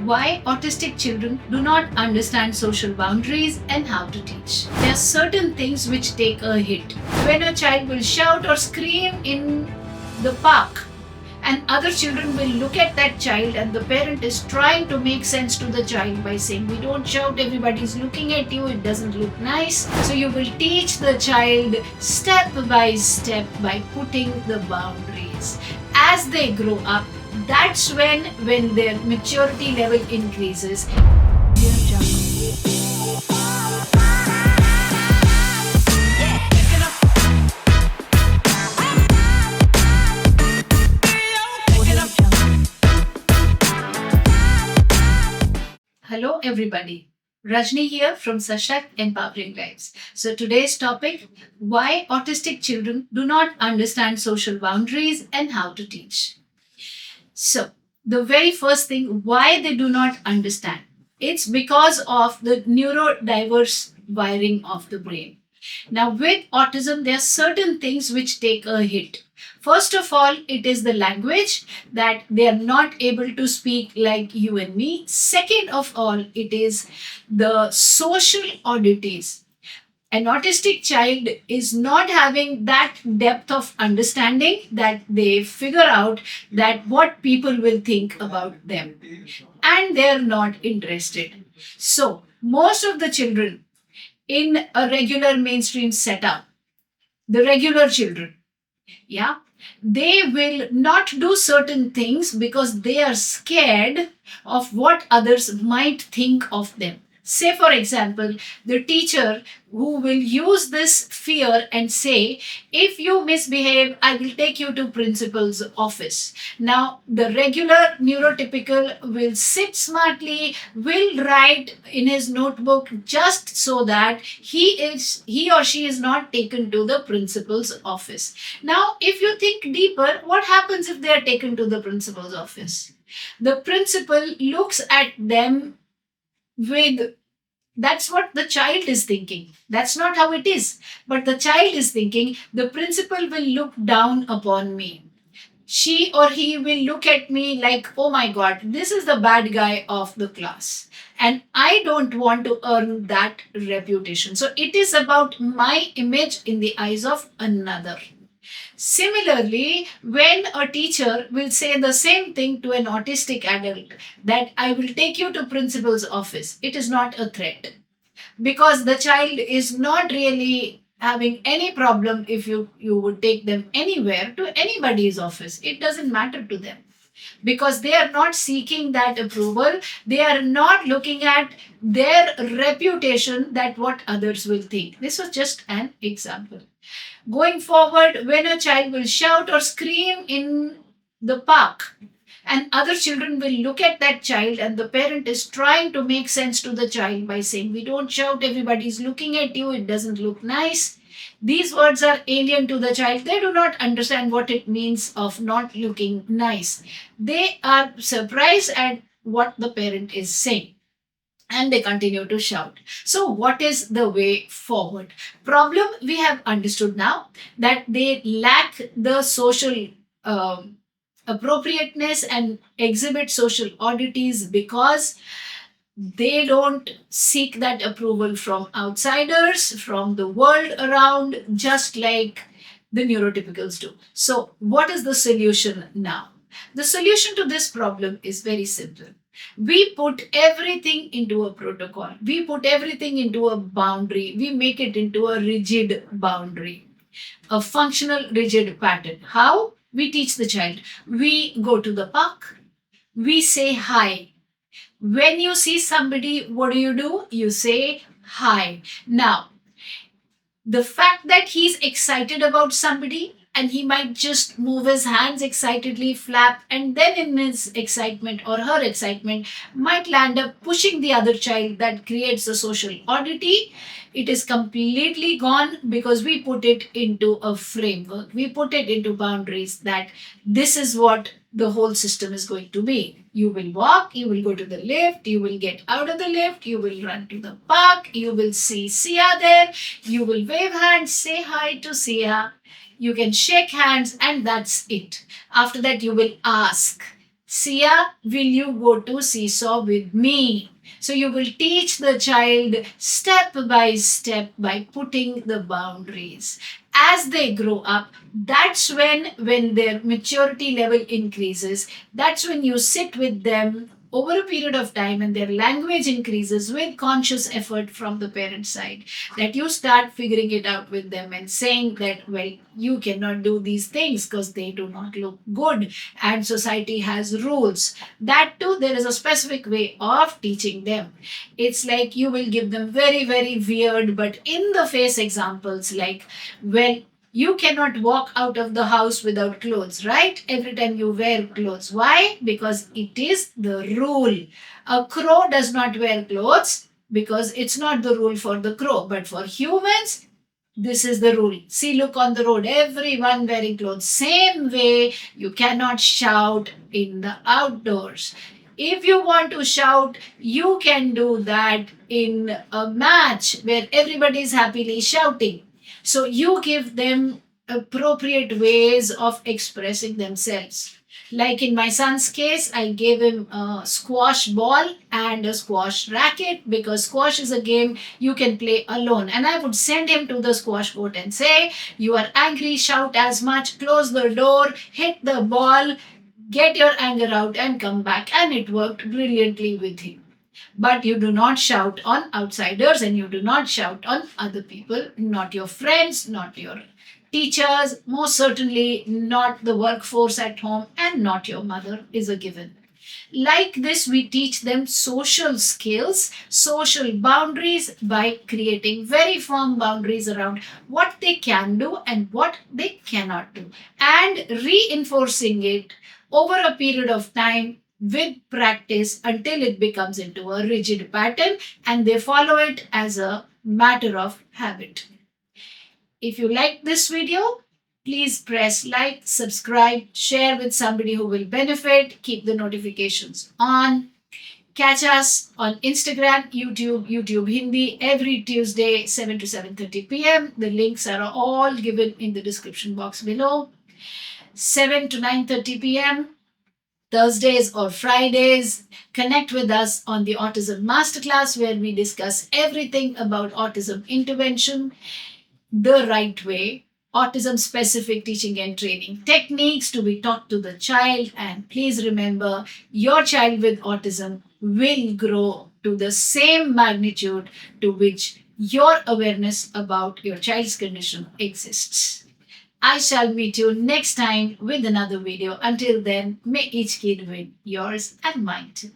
Why autistic children do not understand social boundaries and how to teach. There are certain things which take a hit. When a child will shout or scream in the park, and other children will look at that child, and the parent is trying to make sense to the child by saying, we don't shout, everybody's looking at you, it doesn't look nice. So you will teach the child step by step by putting the boundaries. As they grow up, that's when their maturity level increases. Hello everybody, Rajni here from Sashakt Empowering Lives. So today's topic, why autistic children do not understand social boundaries and how to teach. So the very first thing, why they do not understand, it's because of the neurodiverse wiring of the brain. Now with autism, there are certain things which take a hit. First of all, it is the language that they are not able to speak like you and me. Second of all, it is the social oddities. An autistic child is not having that depth of understanding that they figure out that what people will think about them, and they're not interested. So most of the children in a regular mainstream setup, the regular children, they will not do certain things because they are scared of what others might think of them. Say, for example, the teacher who will use this fear and say, if you misbehave, I will take you to principal's office. Now, the regular neurotypical will sit smartly, will write in his notebook just so that he or she is not taken to the principal's office. Now, if you think deeper, what happens if they are taken to the principal's office? The principal looks at them with, that's what the child is thinking. That's not how it is. But the child is thinking, the principal will look down upon me. She or he will look at me like, oh my God, this is the bad guy of the class. And I don't want to earn that reputation. So it is about my image in the eyes of another. Similarly, when a teacher will say the same thing to an autistic adult, that I will take you to principal's office, it is not a threat, because the child is not really having any problem if you would take them anywhere to anybody's office. It doesn't matter to them because they are not seeking that approval. They are not looking at their reputation, that what others will think. This was just an example. Going forward, when a child will shout or scream in the park, and other children will look at that child, and the parent is trying to make sense to the child by saying, we don't shout, everybody's looking at you, it doesn't look nice. These words are alien to the child. They do not understand what it means of not looking nice. They are surprised at what the parent is saying, and they continue to shout. So what is the way forward? Problem, we have understood now that they lack the social appropriateness and exhibit social oddities because they don't seek that approval from outsiders, from the world around, just like the neurotypicals do. So what is the solution now? The solution to this problem is very simple. We put everything into a protocol. We put everything into a boundary. We make it into a rigid boundary, a functional rigid pattern. How? We teach the child. We go to the park. We say hi. When you see somebody, what do? You say hi. Now, the fact that he's excited about somebody, and he might just move his hands excitedly, flap, and then in his excitement or her excitement might land up pushing the other child. That creates a social oddity. It is completely gone because we put it into a framework. We put it into boundaries that this is what the whole system is going to be. You will walk, you will go to the lift, you will get out of the lift, you will run to the park, you will see Sia there, you will wave hands, say hi to Sia. You can shake hands, and that's it. After that, you will ask, Sia, will you go to seesaw with me? So you will teach the child step by step by putting the boundaries. As they grow up, that's when their maturity level increases, that's when you sit with them over a period of time and their language increases with conscious effort from the parent side, that you start figuring it out with them and saying that, well, you cannot do these things because they do not look good and society has rules. That too, there is a specific way of teaching them. It's like you will give them very, very weird but in the face examples, like, well, you cannot walk out of the house without clothes, right? Every time you wear clothes. Why? Because it is the rule. A crow does not wear clothes because it's not the rule for the crow, but for humans, this is the rule. See, look on the road, everyone wearing clothes. Same way, you cannot shout in the outdoors. If you want to shout, you can do that in a match where everybody is happily shouting. So you give them appropriate ways of expressing themselves. Like in my son's case, I gave him a squash ball and a squash racket because squash is a game you can play alone. And I would send him to the squash court and say, you are angry, shout as much, close the door, hit the ball, get your anger out, and come back. And it worked brilliantly with him. But you do not shout on outsiders and you do not shout on other people, not your friends, not your teachers, most certainly not the workforce at home, and not your mother is a given. Like this, we teach them social skills, social boundaries by creating very firm boundaries around what they can do and what they cannot do, and reinforcing it over a period of time with practice until it becomes into a rigid pattern and they follow it as a matter of habit. If you like this video, please press like, subscribe, share with somebody who will benefit, keep the notifications on. Catch us on Instagram, YouTube Hindi every Tuesday 7 to 7:30 p.m. The links are all given in the description box below. 7 to 9:30 p.m. Thursdays or Fridays, connect with us on the Autism Masterclass where we discuss everything about autism intervention the right way, autism specific teaching and training techniques to be taught to the child. And please remember, your child with autism will grow to the same magnitude to which your awareness about your child's condition exists. I shall meet you next time with another video. Until then, may each kid win, yours and mine too.